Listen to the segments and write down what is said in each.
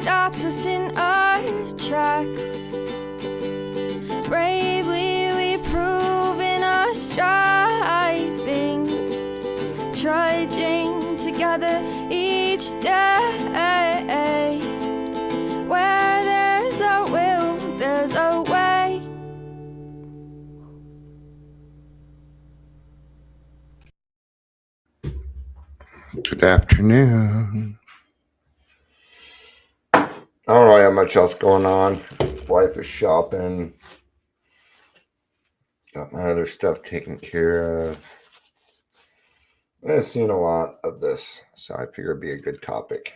stops us in our tracks. Bravely we prove in our striving, trudging together each day. Where there's a will, there's a way. Good afternoon. I don't really have much else going on. Wife is shopping. Got my other stuff taken care of. I've seen a lot of this, so I figure it'd be a good topic.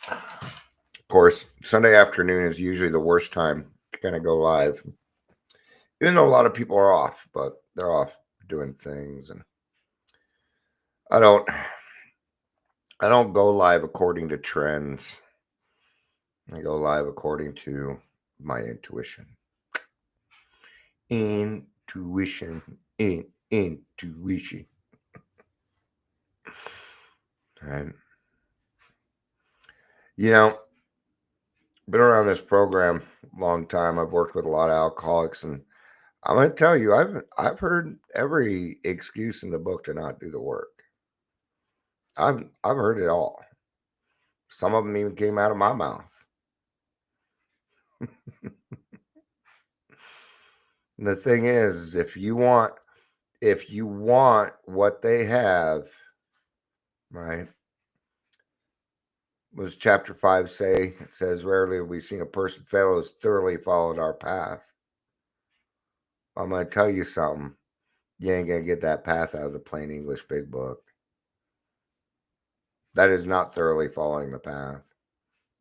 Of course, Sunday afternoon is usually the worst time to kind of go live. Even though a lot of people are off, but they're off doing things, and I don't go live according to trends. I go live according to my intuition. Intuition. Right. You know, been around this program a long time. I've worked with a lot of alcoholics, and I'm going to tell you, I've heard every excuse in the book to not do the work. I've heard it all. Some of them even came out of my mouth. And the thing is, if you want what they have, right? What does chapter 5 say? It says, rarely have we seen a person fail who has thoroughly followed our path. I'm going to tell you something. You ain't going to get that path out of the plain English big book. That is not thoroughly following the path.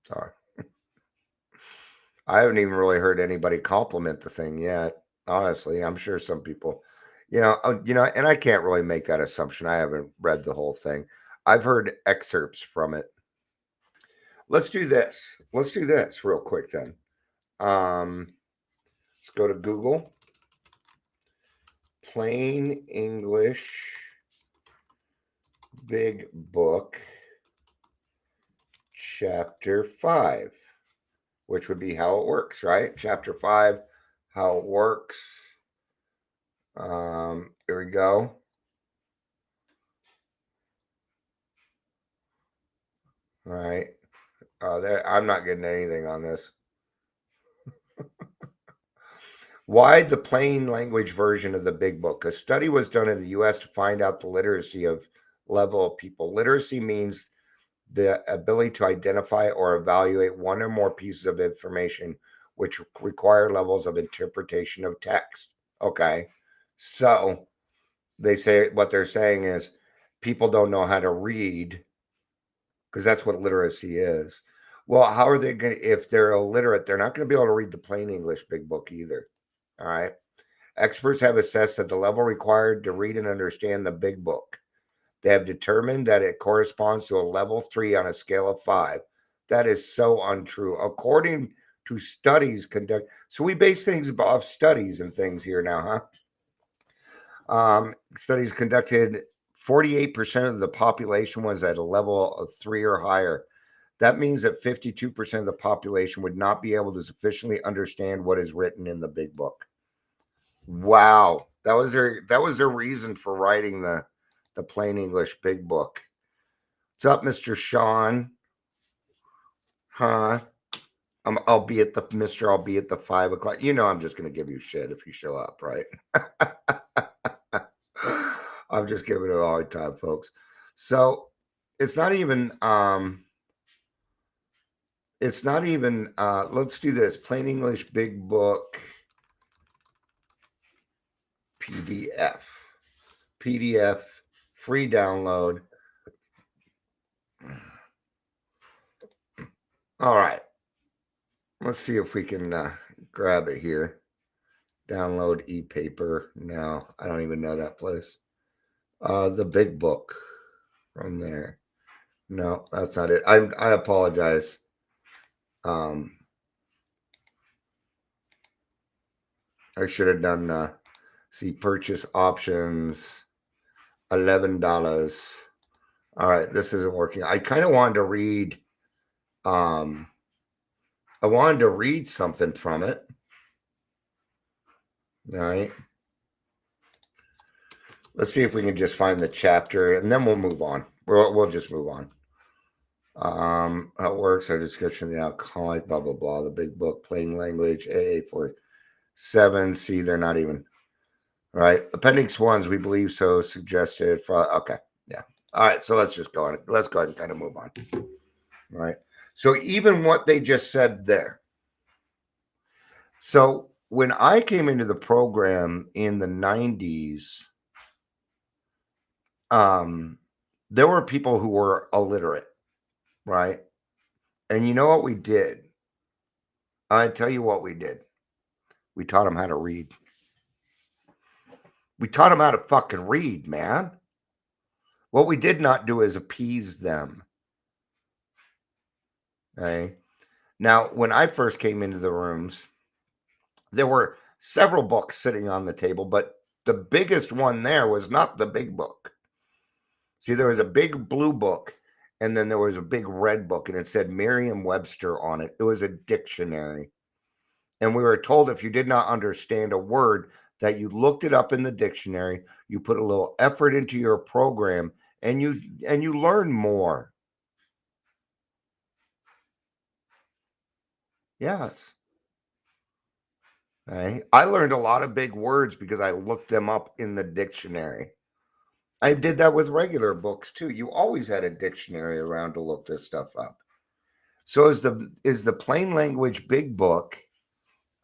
Sorry. I haven't even really heard anybody compliment the thing yet. Honestly, I'm sure some people, and I can't really make that assumption. I haven't read the whole thing. I've heard excerpts from it. Let's do this. Let's do this real quick then. Let's go to Google. Plain English Big Book, Chapter 5, which would be how it works, right? Chapter 5, how it works. Here we go. All right. I'm not getting anything on this. Why the plain language version of the big book? A study was done in the U.S. to find out the literacy level of people. Literacy means the ability to identify or evaluate one or more pieces of information which require levels of interpretation of text. Okay. So they say what they're saying is people don't know how to read, because that's what literacy is. Well, how are they going to, if they're illiterate, they're not going to be able to read the plain English big book either. All right. Experts have assessed that the level required to read and understand the big book. They have determined that it corresponds to a level 3 on a scale of 5. That is so untrue. According to studies conducted, so we base things off studies and things here now, huh? Studies conducted, 48% of the population was at a level of 3 or higher. That means that 52% of the population would not be able to sufficiently understand what is written in the big book. Wow. That was their reason for writing the plain English big book. What's up, Mr. Sean? Huh? I'll be at the 5 o'clock. I'm just going to give you shit if you show up, right? I'm just giving it a hard time, folks. So it's not even, let's do this. Plain English big book PDF, free download. All right. Let's see if we can grab it here. Download e-paper. No, I don't even know that place. The big book from there. No, that's not it. I apologize. I should have done see purchase options, $11. All right, this isn't working. I kind of wanted to read. I wanted to read something from it. All right. Let's see if we can just find the chapter, and then we'll move on. We'll just move on. How it works, our description of the alcoholic, blah, blah, blah. The big book, plain language, AA47. See, they're not even, right? Appendix 1s, we believe so, suggested. Okay, yeah. All right, so let's just go on. Let's go ahead and kind of move on. All right. So even what they just said there. So when I came into the program in the 90s, there were people who were illiterate, right? And you know what we did? I tell you what we did. We taught them how to read. We taught them how to fucking read, man. What we did not do is appease them. Okay. Now, when I first came into the rooms, there were several books sitting on the table, but the biggest one there was not the big book. See, there was a big blue book, and then there was a big red book, and it said Merriam-Webster on it. It was a dictionary. And we were told if you did not understand a word, that you looked it up in the dictionary, you put a little effort into your program, and you learn more. Yes. Okay. I learned a lot of big words because I looked them up in the dictionary. I did that with regular books too. You always had a dictionary around to look this stuff up. So is the plain language big book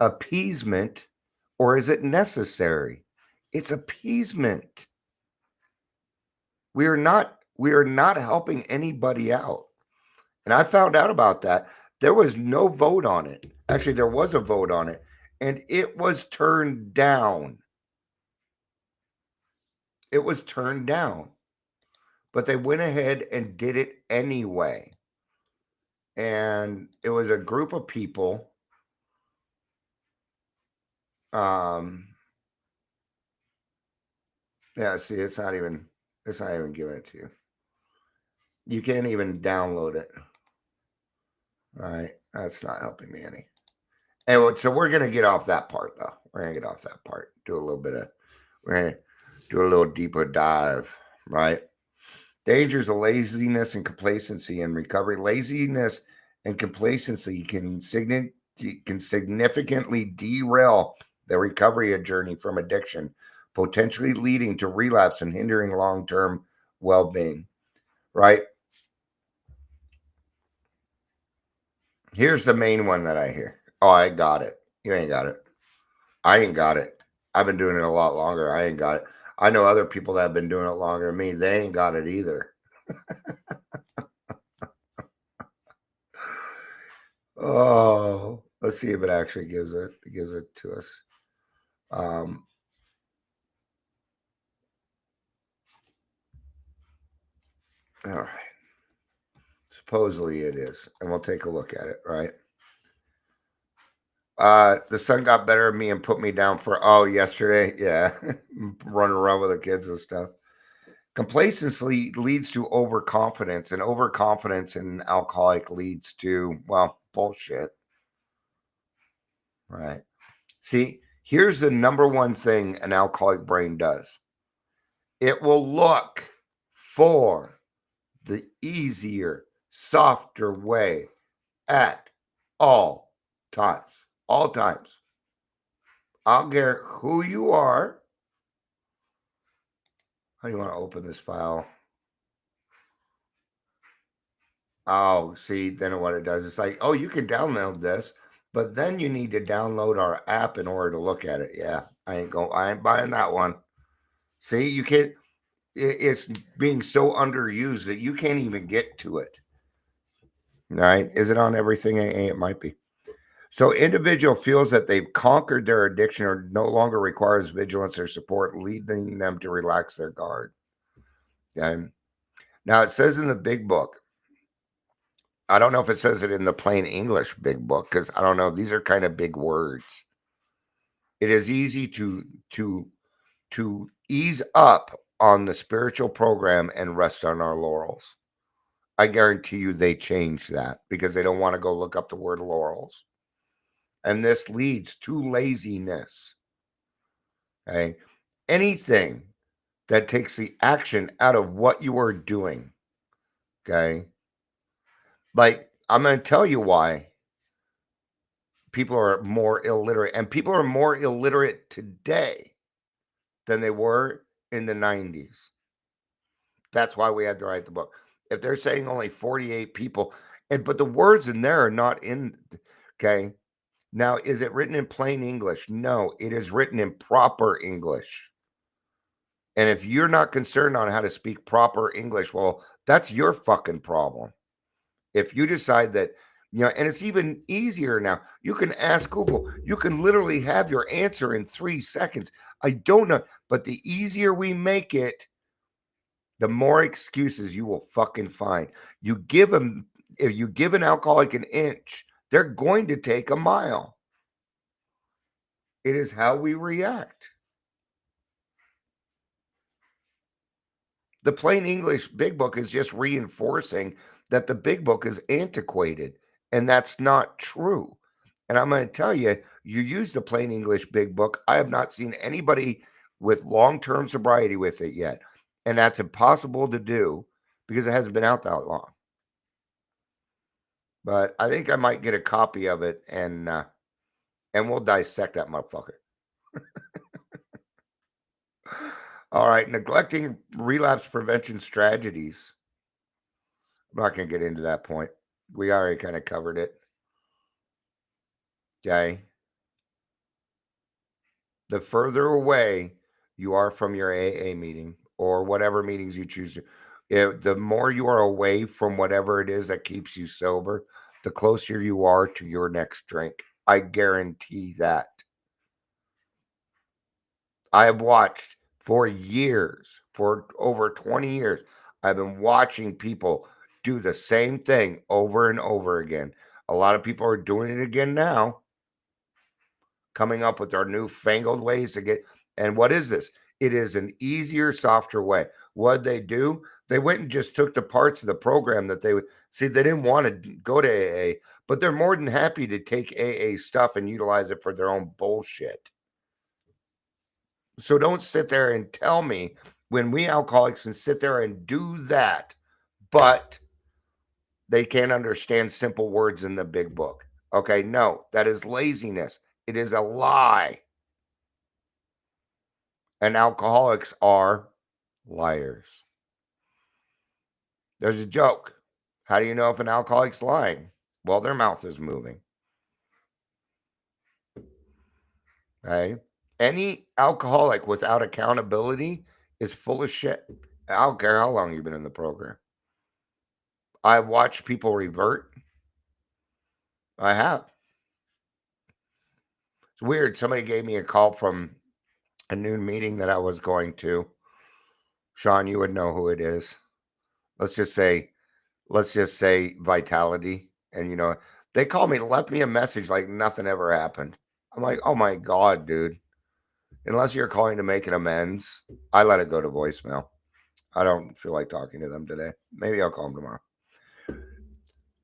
appeasement, or is it necessary? It's appeasement. We are not helping anybody out. And I found out about that. There was no vote on it. Actually, there was a vote on it, and it was turned down. It was turned down. But they went ahead and did it anyway. And it was a group of people. Yeah, see, it's not even giving it to you. You can't even download it. All right. That's not helping me any. Anyway, so we're gonna get off that part though. We're gonna get off that part. We're gonna do a little deeper dive, right? Dangers of laziness and complacency in recovery. Laziness and complacency can significantly derail the recovery journey from addiction, potentially leading to relapse and hindering long-term well-being, right? Here's the main one that I hear. Oh, I got it. You ain't got it. I ain't got it. I've been doing it a lot longer. I ain't got it. I know other people that have been doing it longer than me. They ain't got it either. Oh, let's see if it actually gives it to us. All right. Supposedly it is, and we'll take a look at it, right? The son got better at me and put me down for yesterday. Yeah. Running around with the kids and stuff. Complacency leads to overconfidence, and overconfidence in an alcoholic leads to, well, bullshit. Right. See, here's the number one thing an alcoholic brain does. It will look for the easier, softer way at all times. All times. I don't care who you are. How do you want to open this file? Oh, see, then what it does, it's like, oh, you can download this, but then you need to download our app in order to look at it. Yeah, I ain't buying that one. See, you can't, it's being so underused that you can't even get to it. Right? Is it on everything? It might be. So individual feels that they've conquered their addiction or no longer requires vigilance or support, leading them to relax their guard. Okay. Now it says in the big book, I don't know if it says it in the plain English big book, because I don't know. These are kind of big words. It is easy to ease up on the spiritual program and rest on our laurels. I guarantee you they change that because they don't want to go look up the word laurels. And this leads to laziness. Okay. Anything that takes the action out of what you are doing. Okay. Like, I'm going to tell you why people are more illiterate, and people are more illiterate today than they were in the 90s. That's why we had to write the book. If they're saying only 48 people, but the words in there are not in, okay. Now, is it written in plain English? No, it is written in proper English. And if you're not concerned on how to speak proper English, well, that's your fucking problem. If you decide that, and it's even easier now. You can ask Google. You can literally have your answer in 3 seconds. I don't know, but the easier we make it, the more excuses you will fucking find. If you give an alcoholic an inch, they're going to take a mile. It is how we react. The plain English big book is just reinforcing that the big book is antiquated, and that's not true. And I'm going to tell you, you use the plain English big book. I have not seen anybody with long-term sobriety with it yet. And that's impossible to do because it hasn't been out that long. But I think I might get a copy of it and we'll dissect that motherfucker. All right, neglecting relapse prevention strategies. I'm not going to get into that point. We already kind of covered it. Okay. The further away you are from your AA meeting or whatever meetings you choose to, the more you are away from whatever it is that keeps you sober, the closer you are to your next drink. I guarantee that. I have watched for years, for over 20 years, I've been watching people do the same thing over and over again. A lot of people are doing it again now, coming up with their newfangled ways to get. And what is this? It is an easier, softer way. What they do? They went and just took the parts of the program that they would see. They didn't want to go to AA, but they're more than happy to take AA stuff and utilize it for their own bullshit. So don't sit there and tell me when we alcoholics can sit there and do that, but they can't understand simple words in the big book. Okay, no, that is laziness. It is a lie. And alcoholics are liars. There's a joke. How do you know if an alcoholic's lying? Well, their mouth is moving. Okay. Any alcoholic without accountability is full of shit. I don't care how long you've been in the program. I watched people revert. I have. It's weird. Somebody gave me a call from a noon meeting that I was going to. Sean, you would know who it is. Let's just say Vitality. And they called me, left me a message like nothing ever happened. I'm like, oh my God, dude. Unless you're calling to make an amends, I let it go to voicemail. I don't feel like talking to them today. Maybe I'll call them tomorrow.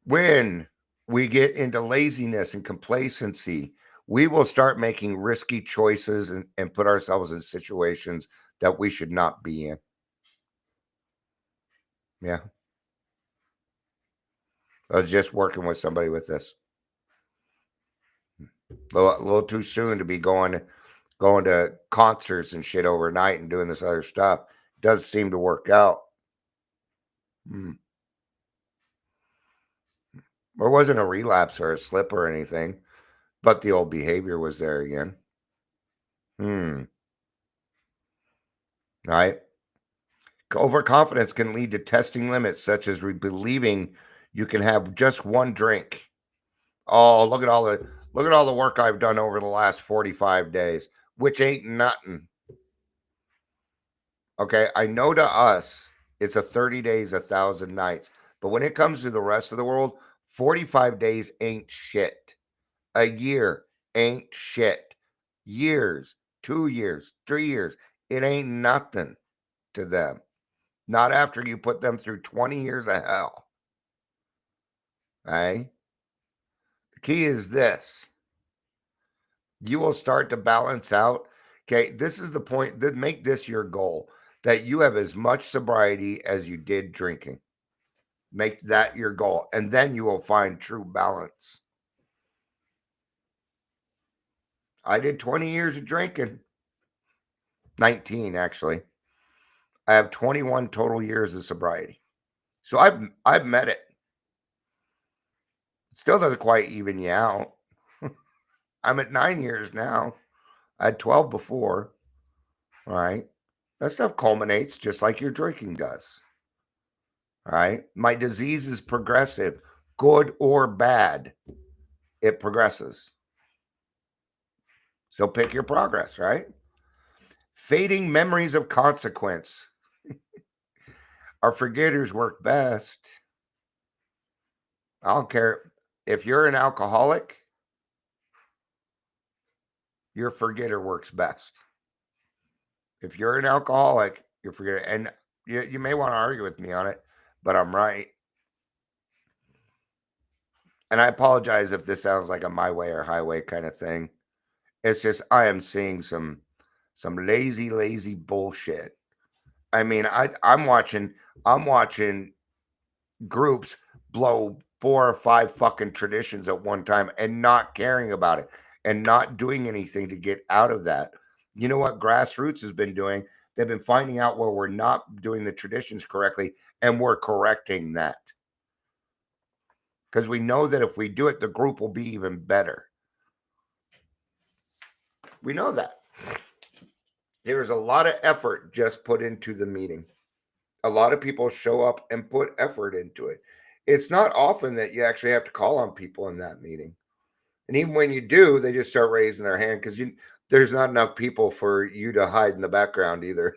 When we get into laziness and complacency, we will start making risky choices and put ourselves in situations that we should not be in. Yeah. I was just working with somebody with this. A little too soon to be going to concerts and shit overnight and doing this other stuff. Does seem to work out. There wasn't a relapse or a slip or anything, but the old behavior was there again. Right? Overconfidence can lead to testing limits, such as believing you can have just one drink. Oh, look at all the work I've done over the last 45 days, which ain't nothing. Okay, I know to us it's a 30 days, 1,000 nights, but when it comes to the rest of the world, 45 days ain't shit. A year ain't shit. Years, 2 years, 3 years, it ain't nothing. to them, not after you put them through 20 years of hell. Okay? The key is this. You will start to balance out. Okay, this is the point. That make this your goal, that you have as much sobriety as you did drinking. Make that your goal, and then you will find true balance. I did 20 years of drinking. 19, actually. I have 21 total years of sobriety. So I've met it. Still doesn't quite even you out. I'm at 9 years now. I had 12 before. Right? That stuff culminates just like your drinking does. Right? My disease is progressive, good or bad. It progresses. So pick your progress, right? Fading memories of consequence. Our forgetters work best. I don't care. If you're an alcoholic, your forgetter works best. If you're an alcoholic, your forgetter, and you may want to argue with me on it, but I'm right. And I apologize if this sounds like a my way or highway kind of thing. It's just I am seeing some lazy bullshit. I mean, I'm watching groups blow 4 or 5 fucking traditions at one time and not caring about it and not doing anything to get out of that. You know what grassroots has been doing? They've been finding out where we're not doing the traditions correctly, and we're correcting that. Because we know that if we do it, the group will be even better. We know that. There's a lot of effort just put into the meeting. A lot of people show up and put effort into it. It's not often that you actually have to call on people in that meeting. And even when you do, they just start raising their hand because there's not enough people for you to hide in the background either.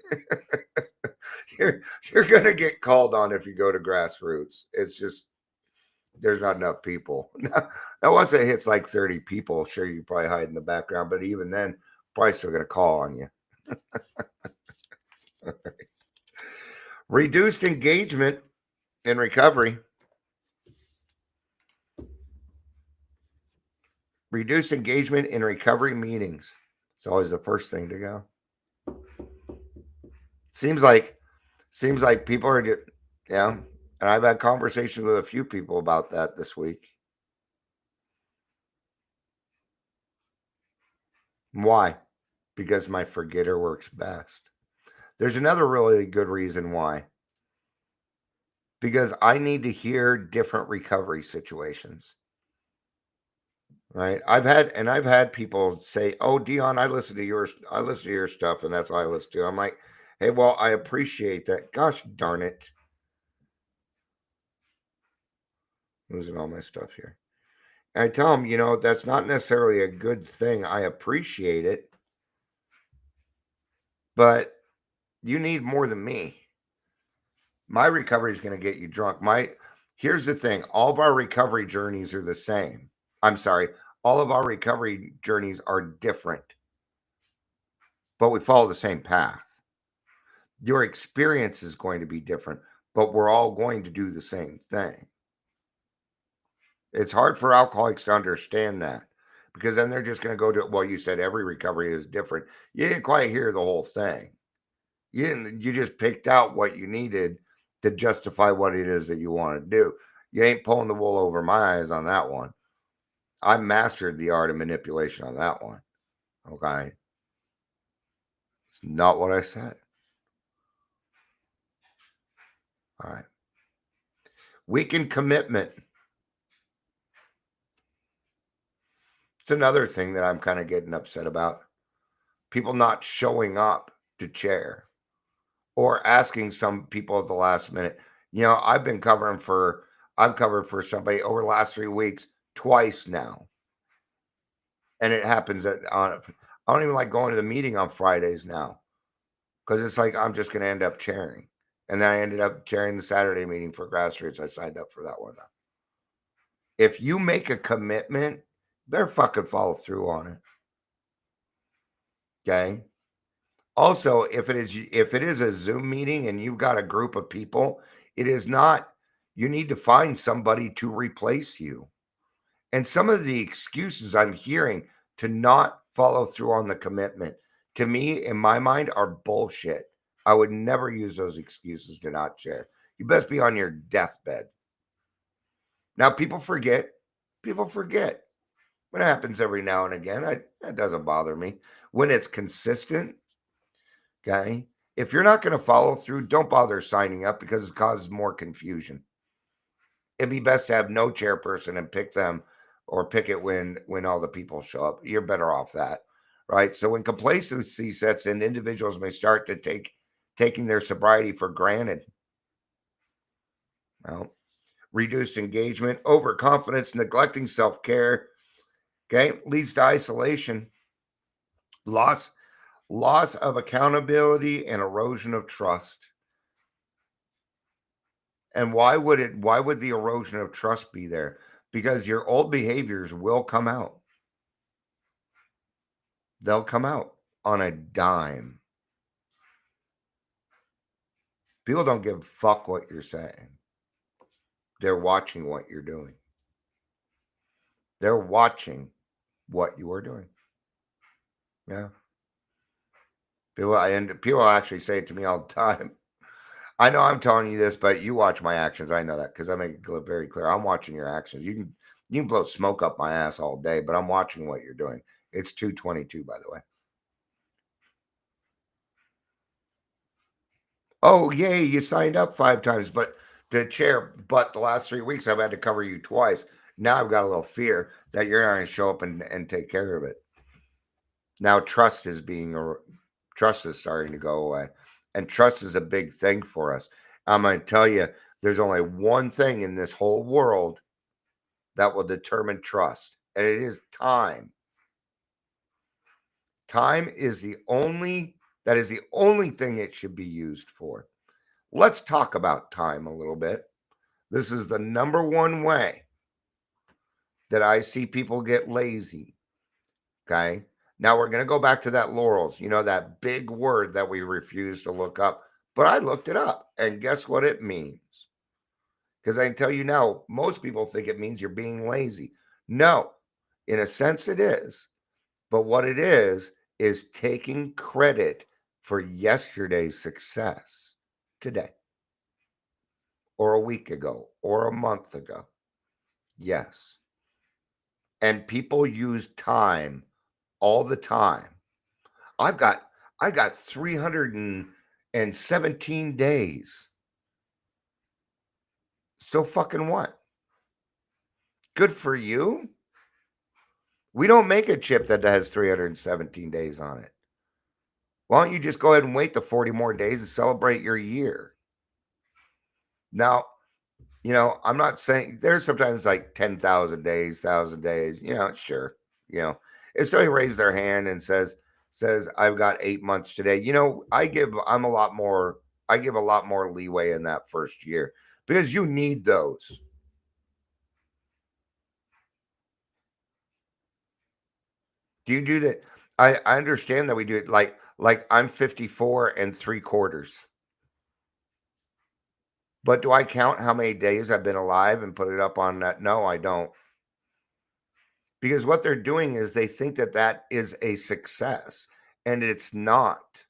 You're going to get called on if you go to grassroots. It's just there's not enough people. Now, once it hits like 30 people, sure, you probably hide in the background. But even then, probably still going to call on you. Reduced engagement in recovery. Reduce engagement in recovery meetings. It's always the first thing to go. Seems like people are just, yeah. And I've had conversations with a few people about that this week. Why? Because my forgetter works best. There's another really good reason why. Because I need to hear different recovery situations. Right? I've had people say, "Oh, Dion, I listen to your stuff, and that's all I listen to." I'm like, "Hey, well, I appreciate that. Gosh darn it, losing all my stuff here." And I tell them, that's not necessarily a good thing. I appreciate it, but you need more than me. My recovery is going to get you drunk. Here's the thing: all of our recovery journeys are the same. I'm sorry, all of our recovery journeys are different, but we follow the same path. Your experience is going to be different, but we're all going to do the same thing. It's hard for alcoholics to understand that because then they're just going to go to, well, you said every recovery is different. You didn't quite hear the whole thing. You just picked out what you needed to justify what it is that you want to do. You ain't pulling the wool over my eyes on that one. I mastered the art of manipulation on that one. Okay. It's not what I said. All right. Weakened commitment. It's another thing that I'm kind of getting upset about. People not showing up to chair or asking some people at the last minute. I've covered for somebody over the last 3 weeks twice now. And it happens I don't even like going to the meeting on Fridays now because it's like I'm just going to end up chairing. And then I ended up chairing the Saturday meeting for grassroots. I signed up for that one though. If you make a commitment, better fucking follow through on it. Okay. Also, if it is a Zoom meeting and you've got a group of people, it is not, you need to find somebody to replace you. And some of the excuses I'm hearing to not follow through on the commitment, to me, in my mind, are bullshit. I would never use those excuses to not share. You best be on your deathbed. Now, people forget. People forget. It happens every now and again. That doesn't bother me. When it's consistent, okay? If you're not going to follow through, don't bother signing up because it causes more confusion. It'd be best to have no chairperson and pick them, or pick it when all the people show up. You're better off that, right? So when complacency sets in, individuals may start to taking their sobriety for granted. Well, reduced engagement, overconfidence, neglecting self-care, okay, leads to isolation, loss of accountability, and erosion of trust. And why would the erosion of trust be there? Because your old behaviors will come out. They'll come out on a dime. People don't give a fuck what you're saying. They're watching what you're doing. They're watching what you are doing. Yeah. People actually say it to me all the time. I know I'm telling you this, but you watch my actions. I know that because I make it very clear. I'm watching your actions. You can blow smoke up my ass all day, but I'm watching what you're doing. It's 2:22, by the way. Oh, yay, you signed up 5 times, but the last 3 weeks I've had to cover you twice. Now I've got a little fear that you're not going to show up and take care of it. Now trust is starting to go away. And trust is a big thing for us. I'm going to tell you, there's only one thing in this whole world that will determine trust, and it is time. Time is the only thing it should be used for. Let's talk about time a little bit. This is the number one way that I see people get lazy. Okay. Now we're going to go back to that laurels, that big word that we refuse to look up. But I looked it up, and guess what it means? Because I can tell you now, most people think it means you're being lazy. No, in a sense it is. But what it is taking credit for yesterday's success today, or a week ago, or a month ago. Yes. And people use time all the time. I got 317 days. So fucking what? Good for you. We don't make a chip that has 317 days on it. Why don't you just go ahead and wait the 40 more days and celebrate your year? Now, I'm not saying there's sometimes like 10,000 days, 1,000 days, sure. If somebody raises their hand and says, I've got 8 months today, I give a lot more leeway in that first year because you need those. Do you do that? I understand that we do it like I'm 54 and 3/4. But do I count how many days I've been alive and put it up on that? No, I don't. Because what they're doing is they think that is a success, and it's not.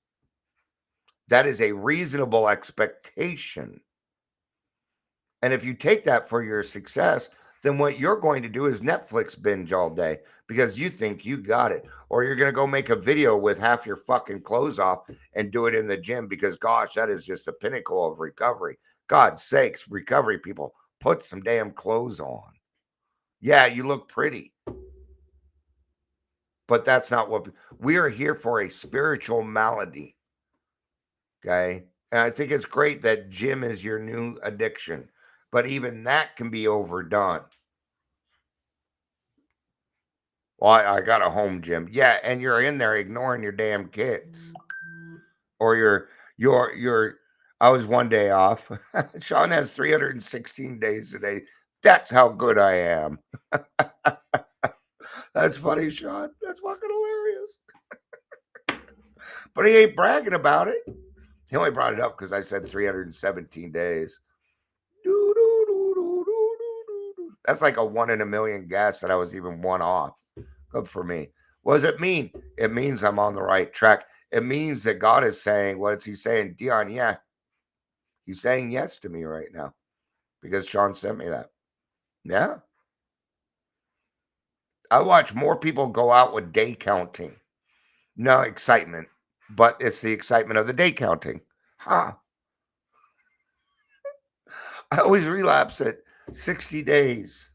That is a reasonable expectation. And if you take that for your success, then what you're going to do is Netflix binge all day because you think you got it. Or you're going to go make a video with half your fucking clothes off and do it in the gym because, gosh, that is just the pinnacle of recovery. God's sakes, recovery people, put some damn clothes on. Yeah, you look pretty. But that's not what we are here for, a spiritual malady. Okay. And I think it's great that gym is your new addiction, but even that can be overdone. Well, I got a home gym. Yeah, and you're in there ignoring your damn kids. Or you're I was one day off. Sean has 316 days today. That's how good I am. That's funny, Sean. That's fucking hilarious. But he ain't bragging about it. He only brought it up because I said 317 days. That's like a 1 in a million guess that I was even one off. Good for me. What does it mean? It means I'm on the right track. It means that God is saying, what is he saying? Dion, yeah. He's saying yes to me right now because Sean sent me that. Yeah. I watch more people go out with day counting. No excitement, but it's the excitement of the day counting. Huh. I always relapse at 60 days,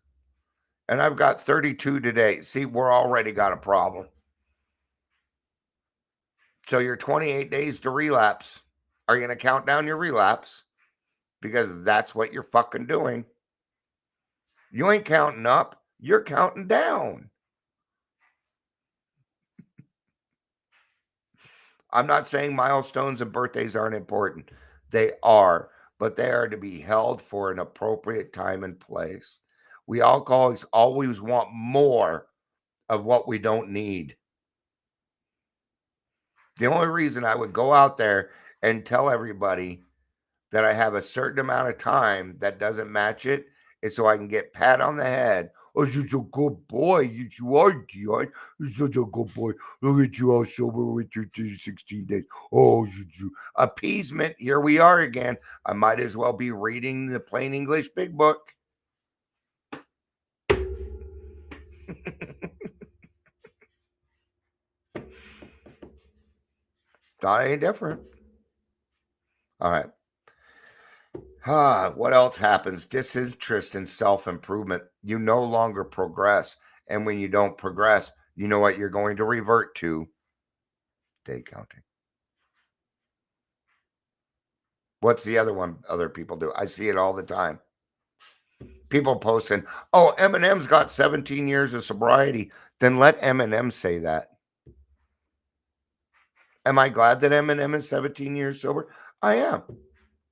and I've got 32 today. See, we're already got a problem. So you're 28 days to relapse. Are you going to count down your relapse? Because that's what you're fucking doing. You ain't counting up, you're counting down. I'm not saying milestones and birthdays aren't important. They are, but they are to be held for an appropriate time and place. We always want more of what we don't need. The only reason I would go out there and tell everybody that I have a certain amount of time that doesn't match it is so I can get pat on the head. Oh, you're a good boy. You are, Dion. You're such a good boy. Look at you all sober with your 16 days. Oh, you. Appeasement. Here we are again. I might as well be reading the plain English big book. Thought ain't different. All right. What else happens? Disinterest in self-improvement. You no longer progress. And when you don't progress, you know what you're going to revert to? Day counting. What's the other one other people do? I see it all the time. People posting, oh, Eminem's got 17 years of sobriety. Then let Eminem say that. Am I glad that Eminem is 17 years sober? I am.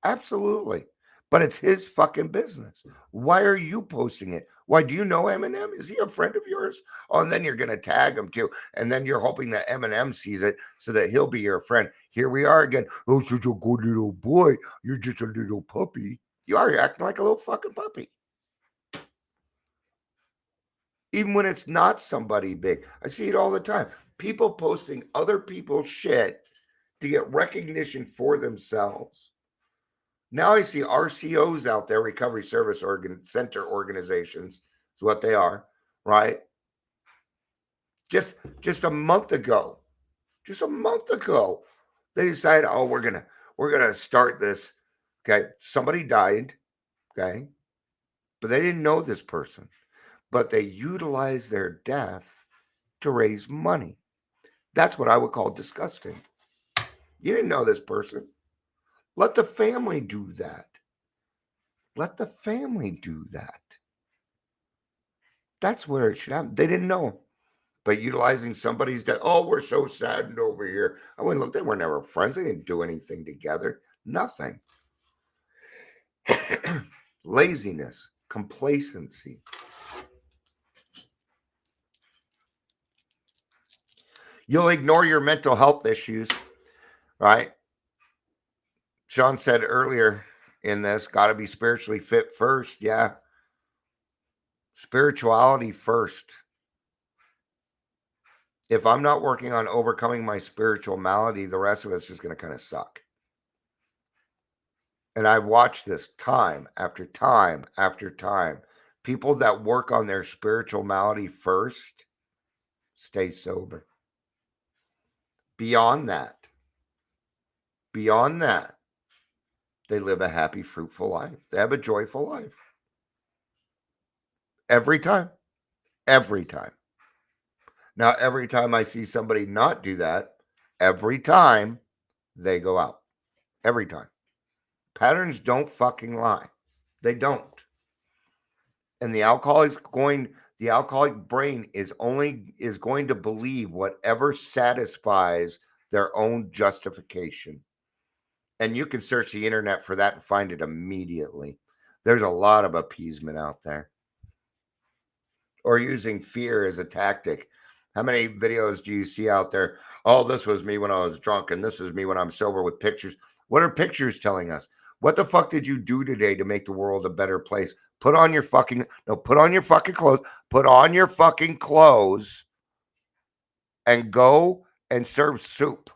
Absolutely. But it's his fucking business. Why are you posting it? Why, do you know Eminem? Is he a friend of yours? Oh, and then you're going to tag him too. And then you're hoping that Eminem sees it so that he'll be your friend. Here we are again. Oh, such a good little boy. You're just a little puppy. You are. You're acting like a little fucking puppy. Even when it's not somebody big. I see it all the time. People posting other people's shit to get recognition for themselves. Now I see RCOs out there, recovery service center organizations. Is what they are, right? Just a month ago, they decided, oh, we're gonna start this. Okay, somebody died. Okay, but they didn't know this person, but they utilized their death to raise money. That's what I would call disgusting. You didn't know this person. Let the family do that. Let the family do that. That's where it should happen. They didn't know. But utilizing somebody's death, oh, we're so saddened over here. I mean, look, they were never friends. They didn't do anything together. Nothing. Laziness, complacency. You'll ignore your mental health issues, right? Sean said earlier in this, got to be spiritually fit first. Yeah. Spirituality first. If I'm not working on overcoming my spiritual malady, the rest of it's just going to kind of suck. And I watch this time after time after time. People that work on their spiritual malady first stay sober. Beyond that, they live a happy, fruitful life. They have a joyful life. Every time. Every time. Now, every time I see somebody not do that, every time they go out. Every time. Patterns don't fucking lie. They don't. And the alcoholic brain is going to believe whatever satisfies their own justification. And you can search the internet for that and find it immediately. There's a lot of appeasement out there. Or using fear as a tactic. How many videos do you see out there? Oh, this was me when I was drunk, and this is me when I'm sober with pictures. What are pictures telling us? What the fuck did you do today to make the world a better place? Put on your fucking clothes. Put on your fucking clothes and go and serve soup.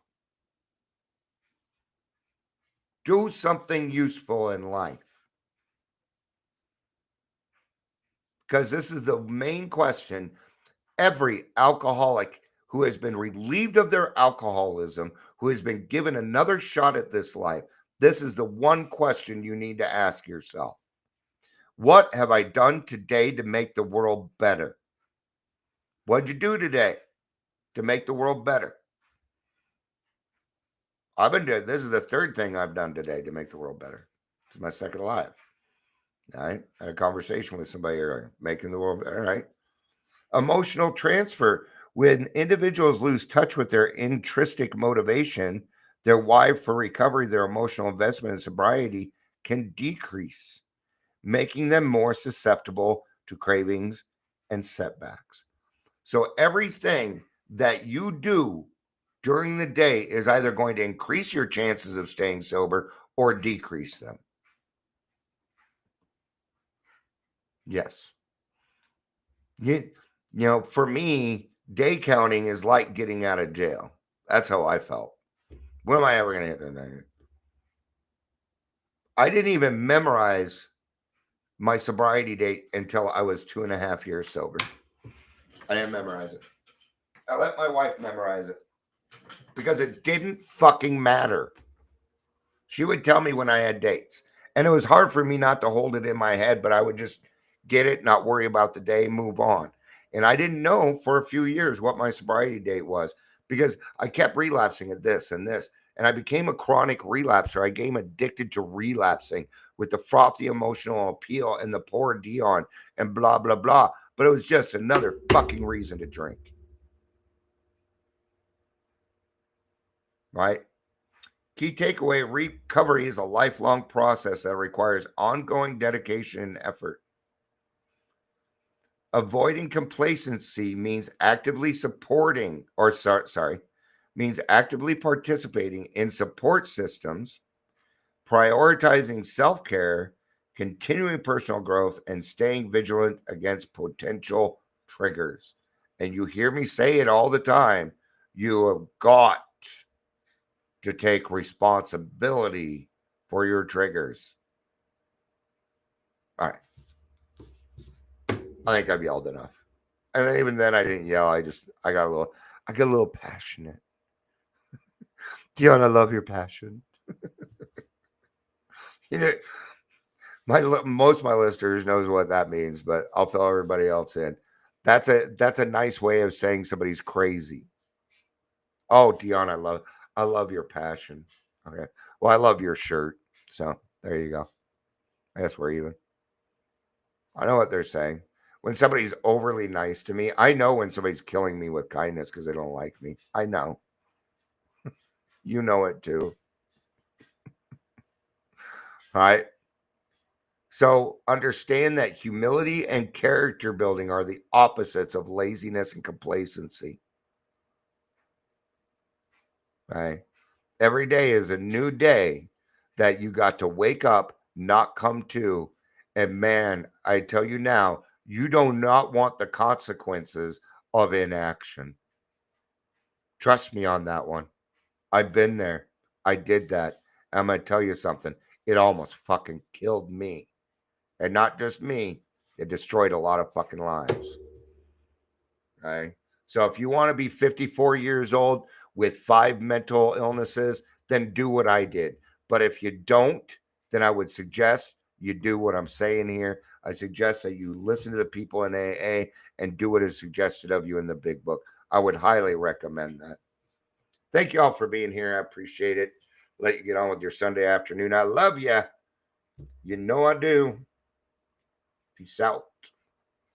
Do something useful in life. Because this is the main question. Every alcoholic who has been relieved of their alcoholism, who has been given another shot at this life, this is the one question you need to ask yourself. What have I done today to make the world better? What'd you do today to make the world better? I've been doing this is the third thing I've done today to make the world better. It's my second life. All right. I had a conversation with somebody earlier, making the world better. All right. Emotional transfer. When individuals lose touch with their intrinsic motivation, their why for recovery, their emotional investment in sobriety can decrease, making them more susceptible to cravings and setbacks. So everything that you do during the day is either going to increase your chances of staying sober or decrease them. Yes. For me, day counting is like getting out of jail. That's how I felt. When am I ever going to hit that night? I didn't even memorize my sobriety date until I was 2.5 years sober. I didn't memorize it. I let my wife memorize it because it didn't fucking matter. She would tell me when I had dates. And it was hard for me not to hold it in my head, but I would just get it, not worry about the day, move on. And I didn't know for a few years what my sobriety date was because I kept relapsing at this and this. And I became a chronic relapser. I became addicted to relapsing with the frothy emotional appeal and the poor Dion and blah, blah, blah. But it was just another fucking reason to drink. Right? Key takeaway: recovery is a lifelong process that requires ongoing dedication and effort. Avoiding complacency means actively means actively participating in support systems, prioritizing self care, continuing personal growth, and staying vigilant against potential triggers. And you hear me say it all the time. You have got to take responsibility for your triggers. All right. I think I've yelled enough. And then, even then I didn't yell. I got a little passionate. Dion, I love your passion. You know, most of my listeners knows what that means, but I'll fill everybody else in. That's a nice way of saying somebody's crazy. Oh, Dion, I love your passion. Okay. Well, I love your shirt. So there you go. I guess we're even. I know what they're saying. When somebody's overly nice to me, I know when somebody's killing me with kindness because they don't like me. I know. You know it too. Right? So understand that humility and character building are the opposites of laziness and complacency. Right? Every day is a new day that you got to wake up, not come to. And man, I tell you now, you do not want the consequences of inaction. Trust me on that one. I've been there. I did that. I'm going to tell you something. It almost fucking killed me. And not just me, it destroyed a lot of fucking lives. Okay. So if you want to be 54 years old with 5 mental illnesses, then do what I did. But if you don't, then I would suggest you do what I'm saying here. I suggest that you listen to the people in AA and do what is suggested of you in the big book. I would highly recommend that. Thank you all for being here. I appreciate it. Let you get on with your Sunday afternoon. I love you. You know I do. Peace out.